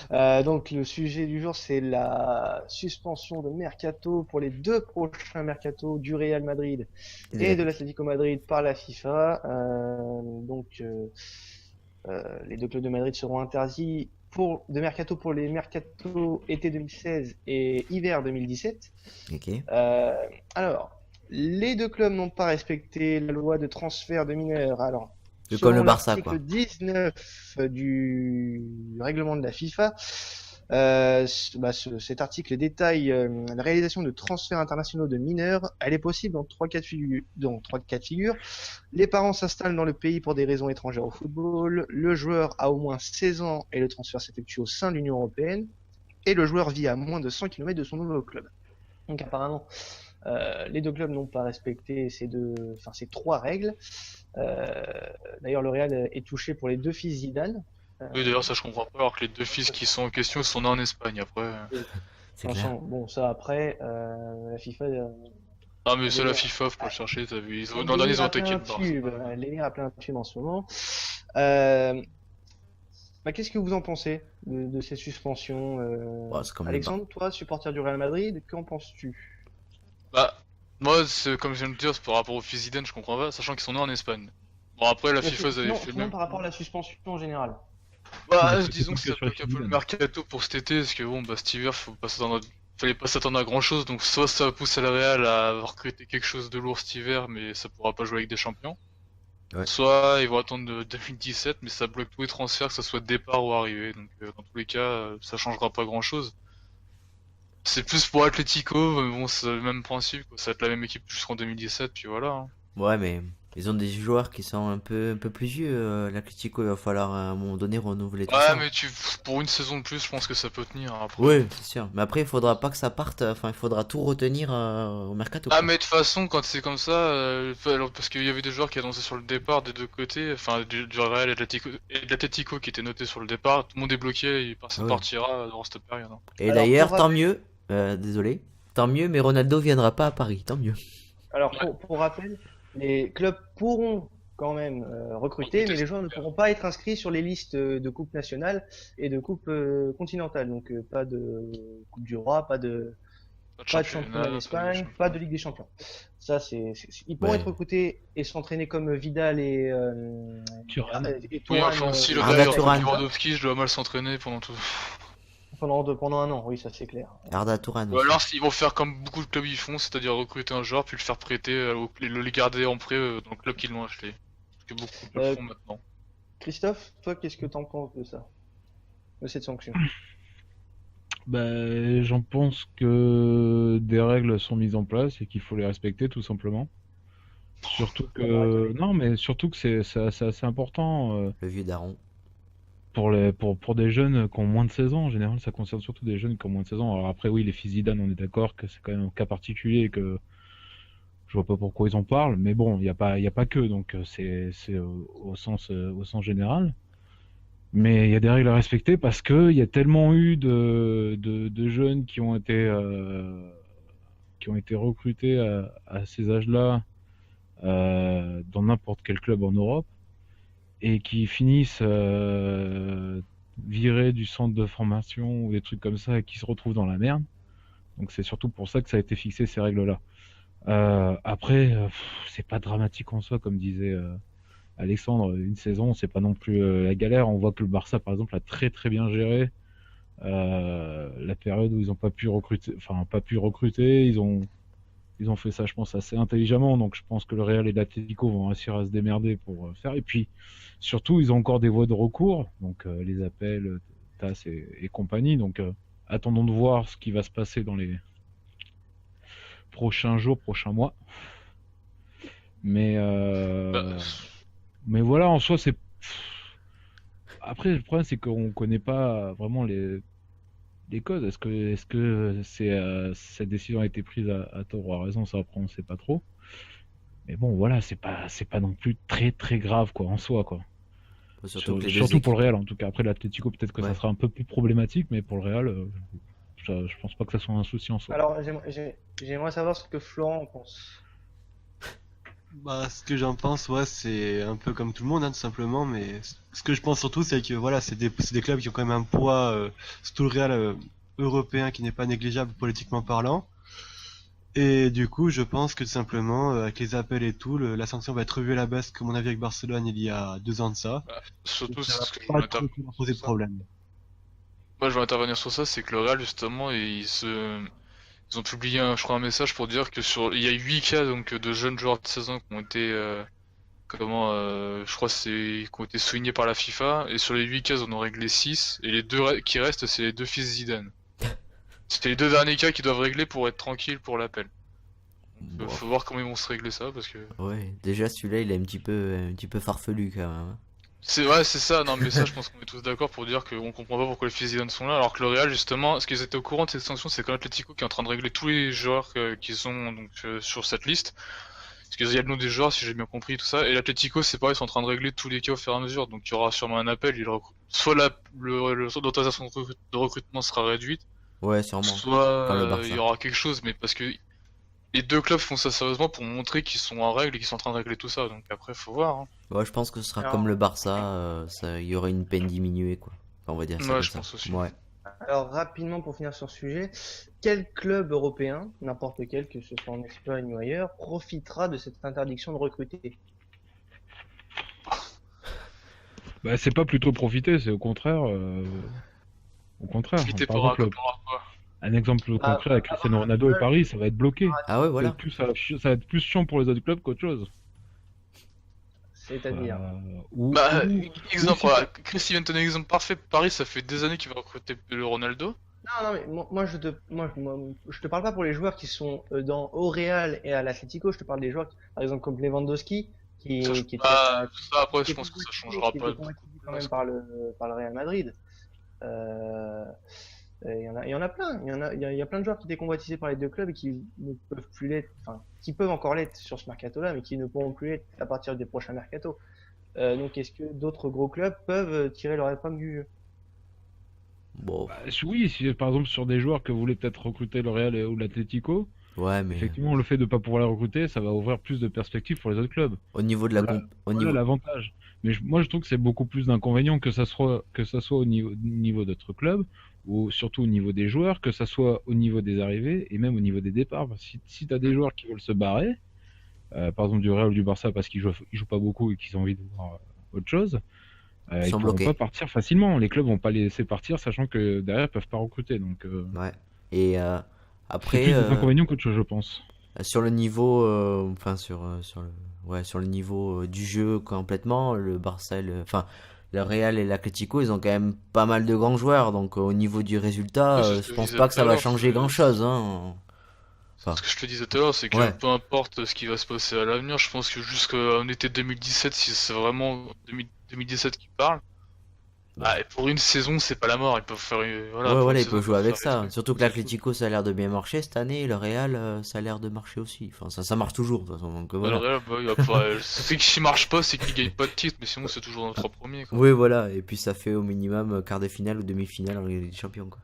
Donc le sujet du jour, c'est la suspension de mercato pour les deux prochains mercatos du Real Madrid et de l'Atlético Madrid par la FIFA. Les deux clubs de Madrid seront interdits de mercato pour les mercatos été 2016 et hiver 2017. Ok. Euh, alors, les deux clubs n'ont pas respecté la loi de transfert de mineurs. Alors, C'est comme le selon Barça, l'article quoi. 19 du règlement de la FIFA, cet article détaille la réalisation de transferts internationaux de mineurs. Elle est possible dans trois cas de figure. Les parents s'installent dans le pays pour des raisons étrangères au football. Le joueur a au moins 16 ans et le transfert s'effectue au sein de l'Union européenne. Et le joueur vit à moins de 100 km de son nouveau club. Donc apparemment, les deux clubs n'ont pas respecté ces trois règles. Euh, D'ailleurs, le Real est touché pour les deux fils Zidane. Euh, Oui, d'ailleurs, ça je comprends pas, alors que les deux fils qui sont en question sont nés en Espagne après. C'est clair. bon, ça après, la FIFA Ah, mais a c'est la délire, FIFA, faut pas le chercher, t'as vu. un L'an dernier, délire ils ont à attaqué plein le Barça. tube, un délire à plein tube en ce moment. Euh, Qu'est-ce que vous en pensez de ces suspensions Bon, c'est comme le Barça. Alexandre, toi, supporter du Real Madrid, qu'en penses-tu? Bah, moi, comme je viens de le dire, c'est par rapport au fils Zidane, je comprends pas, sachant qu'ils sont nés en Espagne. Bon, après, la FIFA, ils avaient Sinon, fait le sinon, même. par rapport à la suspension en général. Oui, Bah, parce que c'est disons pas que que ça sur les bloque un peu le Zidane. mercato pour cet été, parce que bon, bah, cet hiver, fallait pas s'attendre à grand chose, donc soit ça pousse à la Real à recruter quelque chose de lourd cet hiver, mais ça pourra pas jouer avec des champions. Ouais. Soit ils vont attendre 2017, mais ça bloque tous les transferts, que ce soit départ ou arrivée, donc dans tous les cas, ça changera pas grand chose. C'est plus pour Atlético, mais bon, c'est le même principe, quoi. Ça va être la même équipe jusqu'en 2017, puis voilà, hein. Ouais, mais ils ont des joueurs qui sont un peu plus vieux. L'Atlético, il va falloir à un moment donné renouveler tout Ouais, ça. mais pour une saison de plus, je pense que ça peut tenir, hein, après. Oui, c'est sûr. Mais après, il faudra pas que ça parte. Enfin, il faudra tout retenir au mercato, Ah, quoi. mais de toute façon, quand c'est comme ça, alors, parce qu'il y avait des joueurs qui annonçaient sur le départ des deux côtés, enfin du Real et de l'Atlético qui étaient notés sur le départ, tout le monde est bloqué et Ah personne oui. partira durant cette période, hein. Et Alors, pour d'ailleurs, tant rappel, mieux. Désolé. Tant mieux, mais Ronaldo viendra pas à Paris. Tant mieux. pour rappel, les clubs pourront quand même recruter, Recruter mais les cet joueurs ne hiver. pourront pas être inscrits sur les listes de Coupe nationale et de Coupe continentale. Donc pas de Coupe du Roi, Pas de pas de championnat championnat, pas de Ligue des d'Espagne, pas champions. de Ligue des Champions. Ça, ils pourront être Ouais. recrutés et s'entraîner comme Vidal Thuram. et Oui, Thuram enfin, si le Real Arda il recrute Turan. Lewandowski, je dois mal s'entraîner pendant tout. pendant un an. Oui, ça c'est clair. Arda Turan Ou aussi. alors, ils vont faire comme beaucoup de clubs y font, c'est-à-dire recruter un joueur, puis le faire prêter, le garder en prêt dans le club qu'ils l'ont acheté. Ce que beaucoup de clubs Euh, font maintenant. Christophe, toi, qu'est-ce que t'en penses de ça, de cette sanction? Bah, j'en pense que des règles sont mises en place et qu'il faut les respecter tout simplement. Surtout D'accord avec que Alex. non, mais surtout que c'est assez important Le vieux daron. pour des jeunes qui ont moins de 16 ans. En général, ça concerne surtout des jeunes qui ont moins de 16 ans. Alors après, oui, les fils Zidane, on est d'accord que c'est quand même un cas particulier et que je vois pas pourquoi ils en parlent. Mais bon, il y a pas que, donc c'est au sens général. Mais il y a des règles à respecter parce que il y a tellement eu de jeunes qui ont été recrutés à ces âges-là dans n'importe quel club en Europe et qui finissent virés du centre de formation ou des trucs comme ça et qui se retrouvent dans la merde. Donc c'est surtout pour ça que ça a été fixé ces règles-là. Après, c'est pas dramatique en soi, comme disait Alexandre. Une saison, c'est pas non plus la galère. On voit que le Barça, par exemple, a très très bien géré la période où ils ont pas pu recruter, enfin pas pu recruter. Ils ont fait ça, je pense, assez intelligemment. Donc je pense que le Real et l'Atlético vont réussir à se démerder pour faire. Et puis surtout, ils ont encore des voies de recours, donc les appels, TAS et compagnie. Donc attendons de voir ce qui va se passer dans les prochains jours, prochains mois. Mais Bah, mais voilà, en soi, c'est après le problème, c'est qu'on connaît pas vraiment les causes. Est-ce que cette décision a été prise à tort ou à raison? Ça, après, on sait pas trop. Mais bon, voilà, c'est pas non plus très très grave quoi en soi quoi. Surtout que les deux Surtout pour le équipes. Real en tout cas. Après l'Atlético, peut-être que ça Ouais. sera un peu plus problématique, mais pour le Real, je pense pas que ça soit un souci en soi. Alors, j'aimerais savoir ce que Florent en pense. Bah, ce que j'en pense, ouais, c'est un peu comme tout le monde, hein, tout simplement, mais ce que je pense surtout, c'est que voilà, c'est des clubs qui ont quand même un poids, surtout le Real européen qui n'est pas négligeable politiquement parlant. Et du coup, je pense que tout simplement, avec les appels et tout, la sanction va être revue à la baisse, comme on a vu avec Barcelone il y a 2 ans de ça. Bah, Et surtout, ça c'est va ce que je pas voulais trop leur poser de problème. Moi, je vais intervenir sur ça, c'est que le Real, justement, ils ont publié, je crois, un message pour dire que il y a 8 cas donc de jeunes joueurs de 16 ans qui ont été, je crois, qui ont été soulignés par la FIFA, et sur les 8 cas, ils en ont réglé 6, et les deux qui restent, c'est les deux fils Zidane. C'était les deux derniers cas qu'ils doivent régler pour être tranquilles pour l'appel. Bon, Faut voir comment ils vont se régler ça, parce que ouais, déjà celui-là, il est un petit peu farfelu quand même, hein. c'est ça. Non, mais ça, je pense qu'on est tous d'accord pour dire qu'on comprend pas pourquoi les fils Zidane sont là, alors que le Real, justement, ce qu'ils étaient au courant de cette sanction, c'est quand l'Atlético qui est en train de régler tous les joueurs qui sont donc sur cette liste. Parce qu'il y a le nom des joueurs, si j'ai bien compris, tout ça. Et l'Atlético, c'est pareil, ils sont en train de régler tous les cas au fur et à mesure. Donc il y aura sûrement un appel. Soit l'autorisation de recrutement sera réduite, Ouais, sûrement. soit Comme le il Barça. y aura quelque chose. Mais parce que les deux clubs font ça sérieusement pour montrer qu'ils sont en règle et qu'ils sont en train de régler tout ça. Donc après, faut voir, hein. Ouais, je pense que ce sera Alors- comme le Barça, il y aurait une peine diminuée, quoi. Enfin, on va dire ça Ouais, comme je ça. pense aussi. Ouais. Alors rapidement pour finir sur ce sujet, quel club européen, n'importe lequel, que ce soit en Espagne ou ailleurs, profitera de cette interdiction de recruter? Bah, c'est pas plutôt profiter, c'est au contraire. Au contraire. Profiter Par pour exemple, quoi. un exemple Ah, concret avec Cristiano Ronaldo et Paris, ça va être bloqué. Ah ouais, voilà. Ça va être plus chiant pour les autres clubs qu'autre chose. C'est-à-dire. Bah, exemple, si- voilà, Chris il vient de donner un exemple parfait. Paris, ça fait des années qu'il va recruter le Ronaldo. Non, non, mais je te parle pas pour les joueurs qui sont au Real et à l'Atlético, je te parle des joueurs, par exemple, comme Lewandowski, qui était, Ça, après, qui je était pense que ça convoité, changera qui pas. était convoité quand même par le Real Madrid. Euh, il y en a plein, il y a plein de joueurs qui étaient convoitisés par les deux clubs et qui ne peuvent plus l'être, enfin, qui peuvent encore l'être sur ce mercato-là, mais qui ne pourront plus l'être à partir des prochains mercatos. Donc, est-ce que d'autres gros clubs peuvent tirer leur épingle du jeu? Bon, Bah, oui, si par exemple sur des joueurs que voulait peut-être recruter le Real ou l'Atlético, ouais, mais effectivement le fait de ne pas pouvoir les recruter, ça va ouvrir plus de perspectives pour les autres clubs. au niveau de la Voilà, au voilà niveau, l'avantage. Mais moi je trouve que c'est beaucoup plus d'inconvénients que ça soit au niveau d'autres clubs, ou surtout au niveau des joueurs, que ça soit au niveau des arrivées et même au niveau des départs. Parce que si tu as des joueurs qui veulent se barrer, par exemple du Real ou du Barça parce ils jouent pas beaucoup et qu'ils ont envie de voir autre chose, ils ils sont pourront bloqués. pas partir facilement. Les clubs vont pas les laisser partir, sachant que derrière ils peuvent pas recruter. Donc Ouais. Et c'est après, plus des inconvénients qu'autre chose, je pense. sur le niveau, enfin sur le, ouais, sur le niveau du jeu complètement, le Barça, enfin le Real et l'Atlético, ils ont quand même pas mal de grands joueurs, donc au niveau du résultat, Ouais, c'est ce que je je pense disais pas que tout ça à va l'heure, changer grand-chose, hein. Enfin, Ce que je te disais tout à l'heure, c'est que ouais. peu importe ce qui va se passer à l'avenir, je pense que jusqu'en été 2017, si c'est vraiment 2017 qui parle, Bah, et pour une saison, c'est pas la mort. Ils peuvent faire, voilà, ouais, pour une voilà, ils saison, peuvent jouer avec faire des ça. trucs. Surtout que l'Atlético, ça a l'air de bien marcher cette année, et le Real, ça a l'air de marcher aussi. Enfin, ça marche toujours, de toute façon, donc Le voilà. Real, bah, il va pas- c'est que s'il marche pas, c'est qu'il gagne pas de titre, mais sinon c'est toujours dans les trois premiers, quoi. Oui, voilà, et puis ça fait au minimum quart de finale ou demi-finale en Ligue des Champions, quoi.